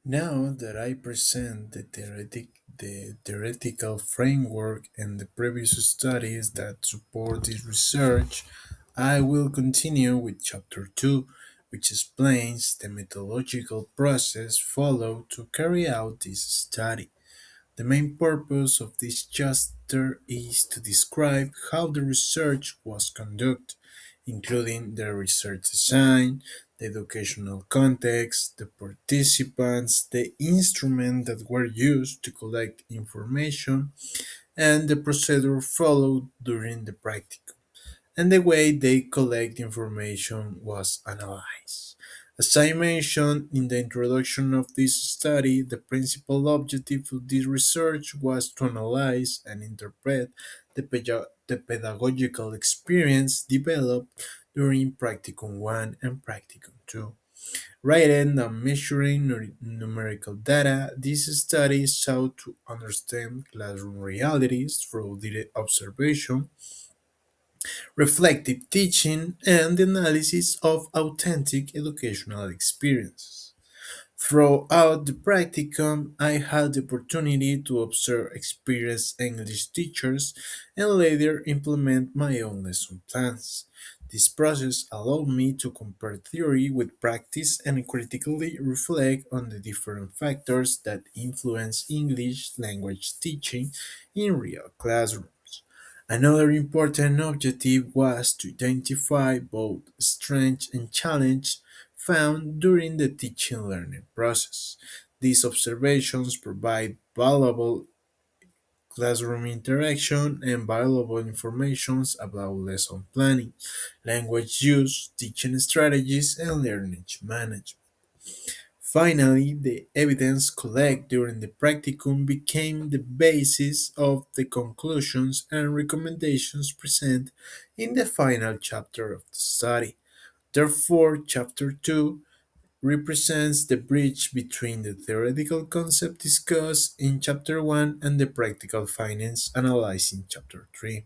Now that I present the theoretical framework and the previous studies that support this research, I will continue with Chapter 2, which explains the methodological process followed to carry out this study. The main purpose of this chapter is to describe how the research was conducted, including the research design, the educational context, the participants, the instruments that were used to collect information, and the procedure followed during the practice and the way they collect information was analyzed. As I mentioned in the introduction of this study, the principal objective of this research was to analyze and interpret the pedagogical experience developed during Practicum 1 and Practicum 2. Rather than measuring numerical data, this study sought to understand classroom realities through direct observation, reflective teaching, and the analysis of authentic educational experiences. Throughout the practicum, I had the opportunity to observe experienced English teachers and later implement my own lesson plans. This process allowed me to compare theory with practice and critically reflect on the different factors that influence English language teaching in real classrooms. Another important objective was to identify both strengths and challenges found during the teaching learning process. These observations provide valuable classroom interaction and valuable information about lesson planning, language use, teaching strategies, and learning management. Finally, the evidence collected during the practicum became the basis of the conclusions and recommendations presented in the final chapter of the study. Therefore, Chapter 2 represents the bridge between the theoretical concept discussed in Chapter 1 and the practical findings analyzed in Chapter 3.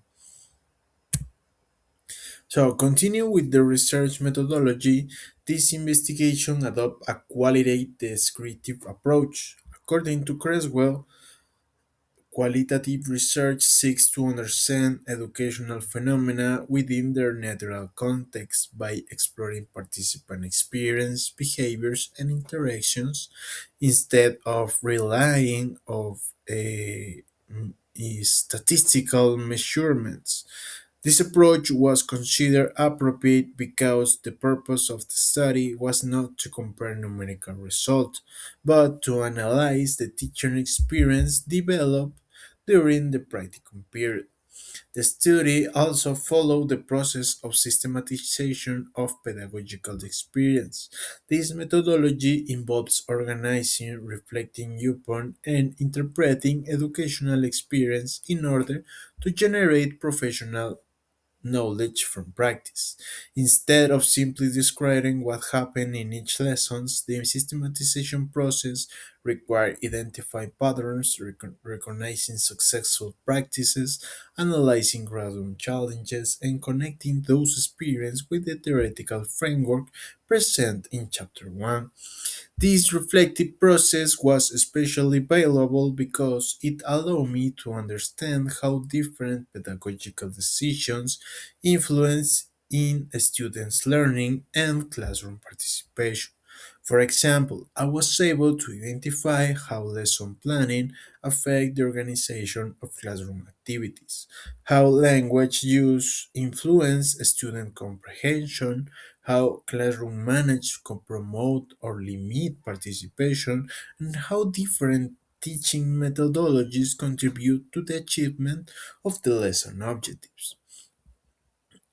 So, continue with the research methodology. This investigation adopts a qualitative descriptive approach. According to Creswell, qualitative research seeks to understand educational phenomena within their natural context by exploring participant experience, behaviors, and interactions instead of relying on statistical measurements. This approach was considered appropriate because the purpose of the study was not to compare numerical results, but to analyze the teaching experience developed during the practicum period. The study also followed the process of systematization of pedagogical experience. This methodology involves organizing, reflecting upon, and interpreting educational experience in order to generate professional knowledge from practice. Instead of simply describing what happened in each lesson, the systematization process required identifying patterns, recognizing successful practices, analyzing gradual challenges, and connecting those experiences with the theoretical framework present in Chapter 1. This reflective process was especially valuable because it allowed me to understand how different pedagogical decisions influence in a student's learning and classroom participation. For example, I was able to identify how lesson planning affect the organization of classroom activities, how language use influence student comprehension, how classroom manage can promote or limit participation, and how different teaching methodologies contribute to the achievement of the lesson objectives.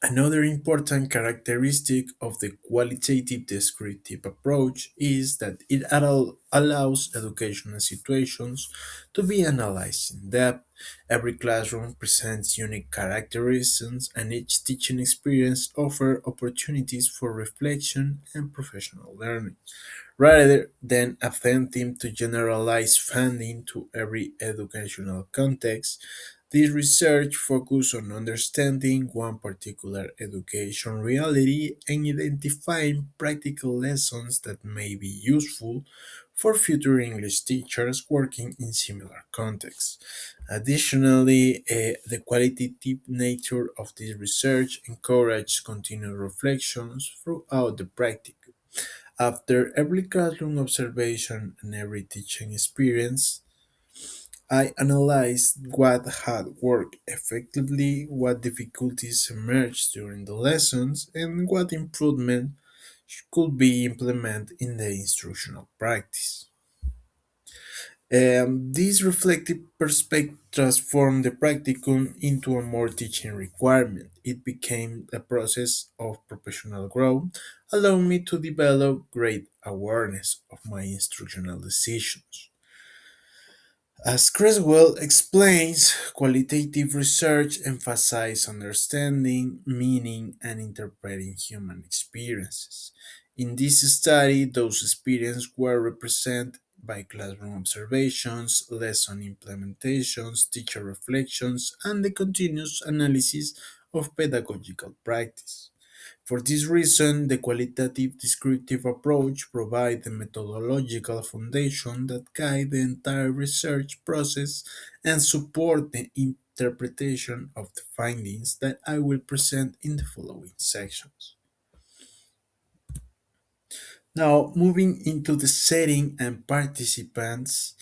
Another important characteristic of the qualitative descriptive approach is that it allows educational situations to be analyzed in depth. Every classroom presents unique characteristics, and each teaching experience offers opportunities for reflection and professional learning. Rather than attempting to generalize funding to every educational context, this research focuses on understanding one particular education reality and identifying practical lessons that may be useful for future English teachers working in similar contexts. Additionally, the qualitative nature of this research encouraged continued reflections throughout the practice. After every classroom observation and every teaching experience, I analyzed what had worked effectively, what difficulties emerged during the lessons, and what improvement could be implemented in the instructional practice. This reflective perspective transformed the practicum into a more teaching requirement. It became a process of professional growth, allowing me to develop great awareness of my instructional decisions. As Creswell explains, qualitative research emphasizes understanding, meaning, and interpreting human experiences. In this study, those experiences were represented by classroom observations, lesson implementations, teacher reflections, and the continuous analysis of pedagogical practice. For this reason, the qualitative descriptive approach provides the methodological foundation that guide the entire research process and support the interpretation of the findings that I will present in the following sections. Now, moving into the setting and participants,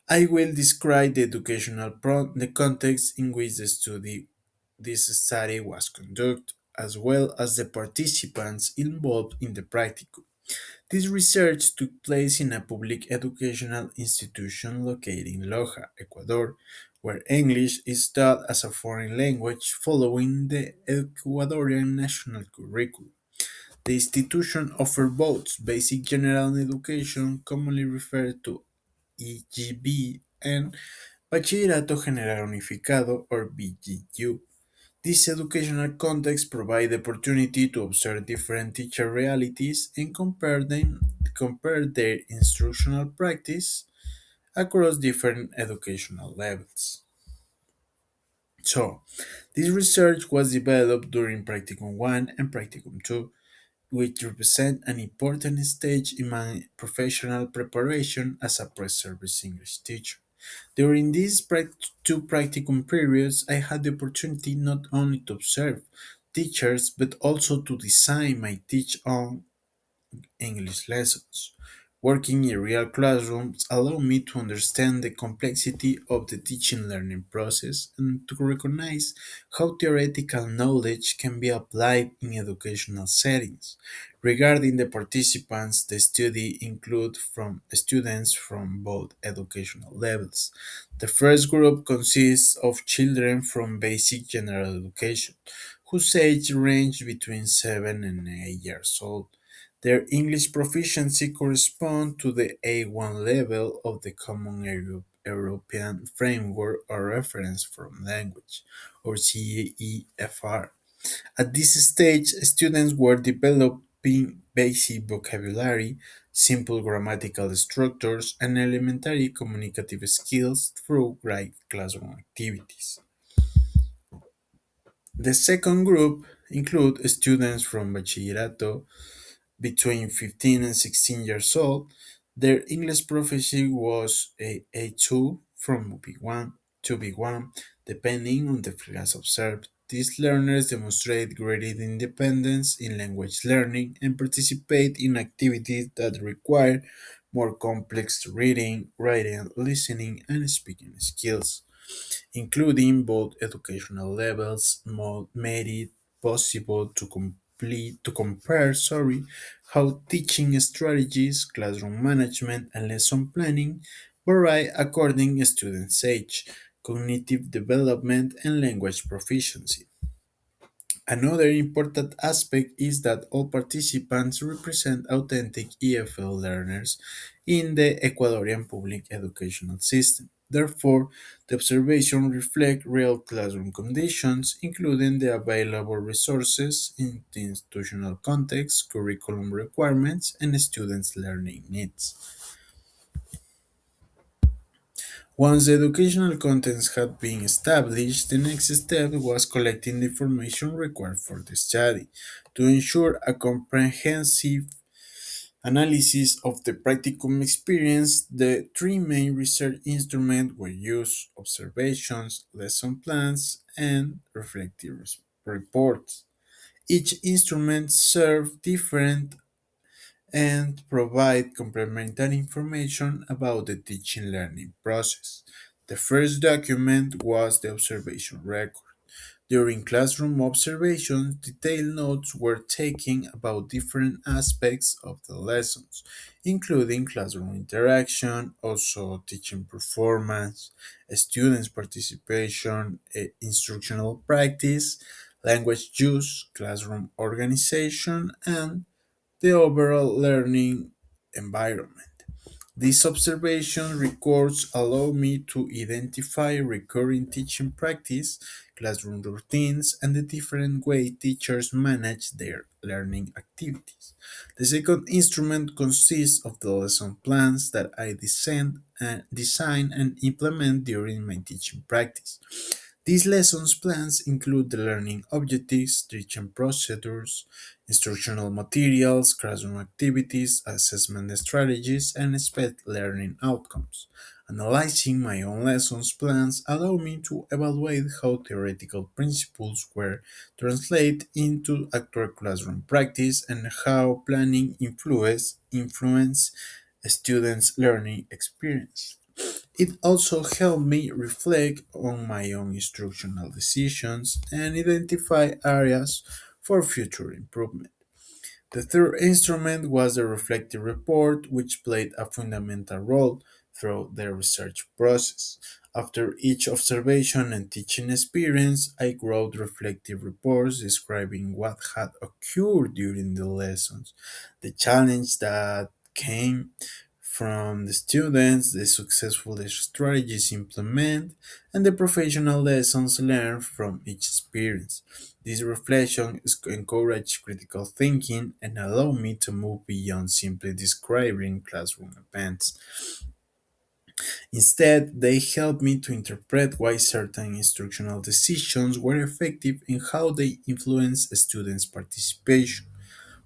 I will describe the the context in which this study was conducted, as well as the participants involved in the practicum. This research took place in a public educational institution located in Loja, Ecuador, where English is taught as a foreign language following the Ecuadorian national curriculum. The institution offers both basic general education, commonly referred to EGB, and Bachillerato General Unificado or BGU. This educational context provides the opportunity to observe different teacher realities and compare their instructional practice across different educational levels. So, this research was developed during Practicum 1 and Practicum 2, which represent an important stage in my professional preparation as a pre-service English teacher. During these two practicum periods, I had the opportunity not only to observe teachers but also to design my teach on English lessons. Working in real classrooms allowed me to understand the complexity of the teaching learning process and to recognize how theoretical knowledge can be applied in educational settings. Regarding the participants, the study include from students from both educational levels. The first group consists of children from basic general education, whose age range between 7 and 8 years old. Their English proficiency corresponds to the A1 level of the Common European Framework or Reference from Language, or CEFR. At this stage, students were developing basic vocabulary, simple grammatical structures, and elementary communicative skills through great classroom activities. The second group include students from Bachillerato between 15 and 16 years old. Their English proficiency was A2 from B1 to B1, depending on the class observed. These learners demonstrate greater independence in language learning and participate in activities that require more complex reading, writing, listening, and speaking skills, including both educational levels, made it possible to compare how teaching strategies, classroom management, and lesson planning vary according to students' age, cognitive development, and language proficiency. Another important aspect is that all participants represent authentic EFL learners in the Ecuadorian public educational system. Therefore, the observation reflects real classroom conditions, including the available resources in the institutional context, curriculum requirements, and students' learning needs. Once the educational contents had been established, the next step was collecting the information required for the study. To ensure a comprehensive Analysis of the practicum experience, the three main research instruments were used: observations, lesson plans, and reflective reports. Each instrument served different and provide complementary information about the teaching learning process. The first document was the observation record. During classroom observations, detailed notes were taken about different aspects of the lessons, including classroom interaction, also teaching performance, students' participation, instructional practice, language use, classroom organization, and the overall learning environment. These observation records allow me to identify recurring teaching practice, classroom routines, and the different way teachers manage their learning activities. The second instrument consists of the lesson plans that I design and implement during my teaching practice. These lessons plans include the learning objectives, teaching procedures, instructional materials, classroom activities, assessment strategies, and expect learning outcomes. Analyzing my own lessons plans allow me to evaluate how theoretical principles were translated into actual classroom practice and how planning influence students' learning experience. It also helped me reflect on my own instructional decisions and identify areas for future improvement. The third instrument was the reflective report, which played a fundamental role throughout the research process. After each observation and teaching experience, I wrote reflective reports describing what had occurred during the lessons, the challenge that came from the students, the successful strategies implemented, and the professional lessons learned from each experience. This reflection encouraged critical thinking and allowed me to move beyond simply describing classroom events. Instead, they helped me to interpret why certain instructional decisions were effective and how they influence students' participation.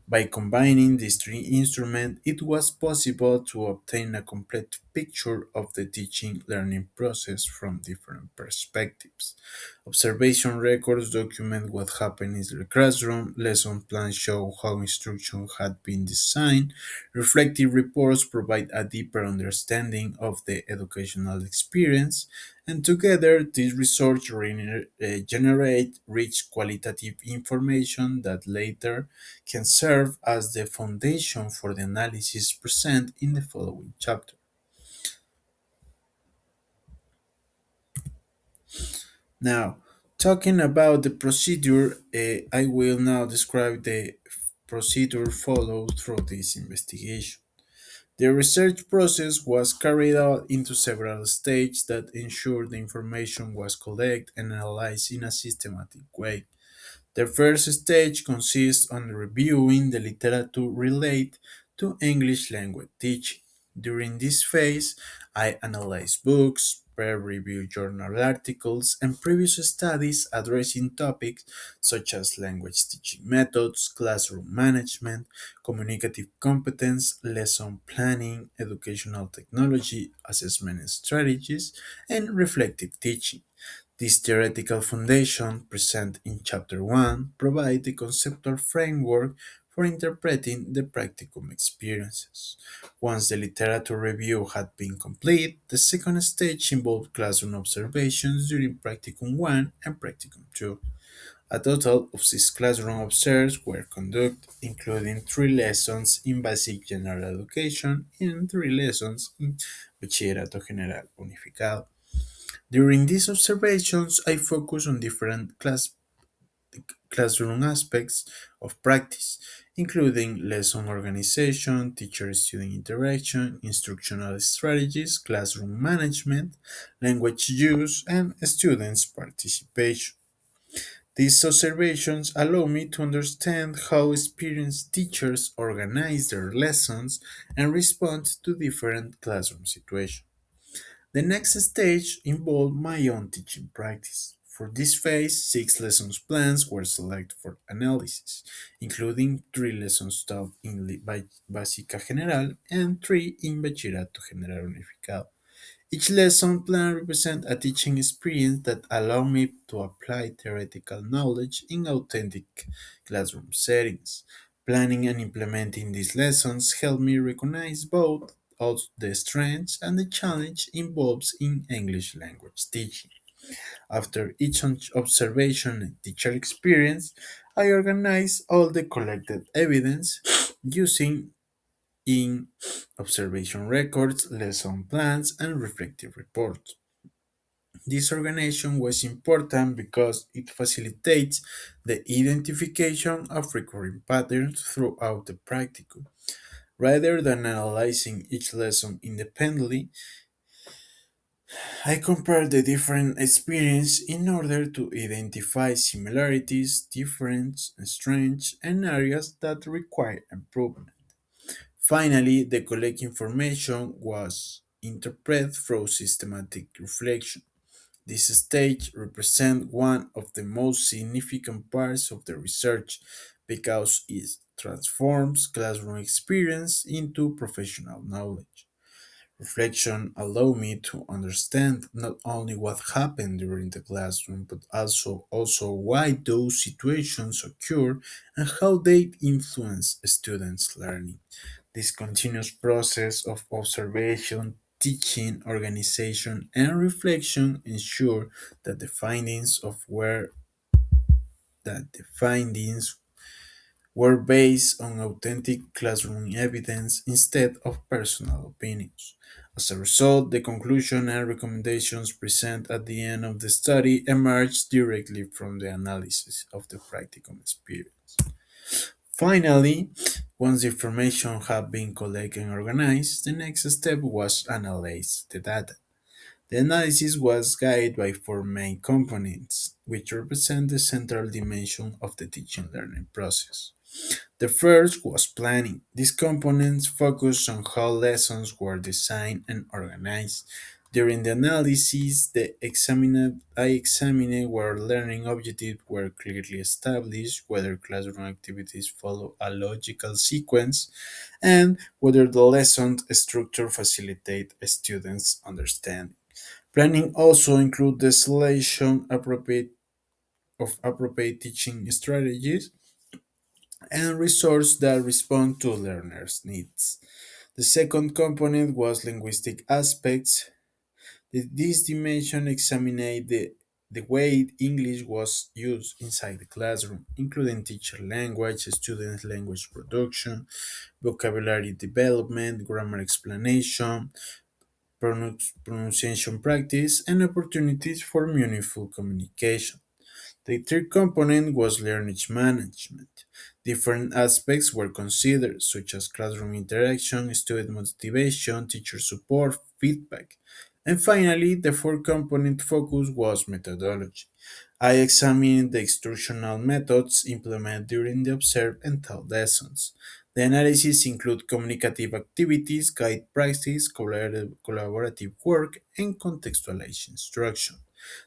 By combining these three instruments, it was possible to obtain a complete picture of the teaching learning process from different perspectives. Observation records document what happened in the classroom, lesson plans show how instruction had been designed, reflective reports provide a deeper understanding of the educational experience, and together these results generate rich qualitative information that later can serve as the foundation for the analysis presented in the following chapter. Now, talking about the procedure, I will now describe the procedure followed through this investigation. The research process was carried out into several stages that ensured the information was collected and analyzed in a systematic way. The first stage consists on reviewing the literature related to English language teaching. During this phase, I analyze books, peer-reviewed journal articles, and previous studies addressing topics such as language teaching methods, classroom management, communicative competence, lesson planning, educational technology, assessment strategies, and reflective teaching. This theoretical foundation, present in Chapter 1, provides the conceptual framework for interpreting the practicum experiences. Once the literature review had been complete, the second stage involved classroom observations during Practicum 1 and Practicum 2. A total of 6 classroom observes were conducted, including 3 lessons in Basic General Education and 3 lessons in Bachillerato General Unificado. During these observations, I focus on different classroom aspects of practice, including lesson organization, teacher-student interaction, instructional strategies, classroom management, language use, and students' participation. These observations allow me to understand how experienced teachers organize their lessons and respond to different classroom situations. The next stage involved my own teaching practice. For this phase, 6 lessons plans were selected for analysis, including 3 lessons taught in Básica General and 3 in Bachillerato General Unificado. Each lesson plan represents a teaching experience that allows me to apply theoretical knowledge in authentic classroom settings. Planning and implementing these lessons help me recognize both of the strengths and the challenge involved in English language teaching. After each observation and teacher experience, I organize all the collected evidence using in observation records, lesson plans, and reflective reports. This organization was important because it facilitates the identification of recurring patterns throughout the practicum. Rather than analyzing each lesson independently, I compare the different experiences in order to identify similarities, differences, strengths, and areas that require improvement. Finally, the collect information was interpreted through systematic reflection. This stage represents one of the most significant parts of the research because it transforms classroom experience into professional knowledge. Reflection allowed me to understand not only what happened during the classroom, but also why those situations occur and how they influence students' learning. This continuous process of observation, teaching, organization, and reflection ensure that the findings were based on authentic classroom evidence instead of personal opinions. As a result, the conclusion and recommendations presented at the end of the study emerged directly from the analysis of the practicum experience. Finally, once the information had been collected and organized, the next step was analyze the data. The analysis was guided by 4 main components, which represent the central dimension of the teaching learning process. The first was planning. These components focused on how lessons were designed and organized. During the analysis, I examined whether learning objectives were clearly established, whether classroom activities follow a logical sequence, and whether the lesson structure facilitate students' understanding. Planning also includes the selection of appropriate teaching strategies and resources that respond to learners' needs. The second component was linguistic aspects. This dimension examined the way English was used inside the classroom, including teacher language, student language production, vocabulary development, grammar explanation, pronunciation practice, and opportunities for meaningful communication. The third component was learning management. Different aspects were considered, such as classroom interaction, student motivation, teacher support, feedback. And finally, the fourth component focus was methodology. I examined the instructional methods implemented during the observed and taught lessons. The analysis include communicative activities, guide practice, collaborative work, and contextualized instruction.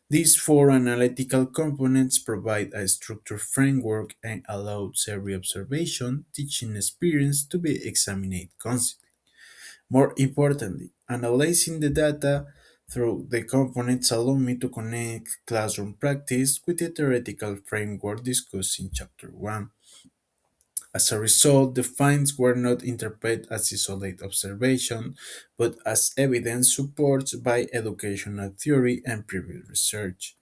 These 4 analytical components provide a structured framework and allows every observation teaching experience to be examined constantly. More importantly, analyzing the data through the components allow me to connect classroom practice with the theoretical framework discussed in Chapter 1. As a result, the finds were not interpreted as isolated observation, but as evidence supported by educational theory and previous research.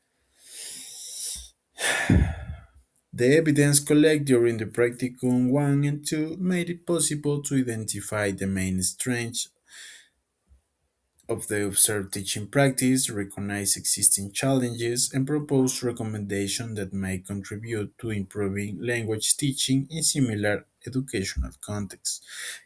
The evidence collected during the practicum 1 and 2 made it possible to identify the main strengths of the observed teaching practice, recognize existing challenges, and propose recommendations that may contribute to improving language teaching in similar educational contexts.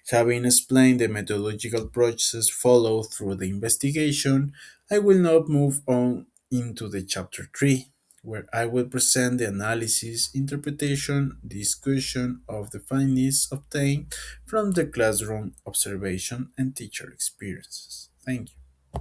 Having explained the methodological process followed through the investigation, I will now move on into the chapter 3, where I will present the analysis, interpretation, discussion of the findings obtained from the classroom observation and teacher experiences. Thank you.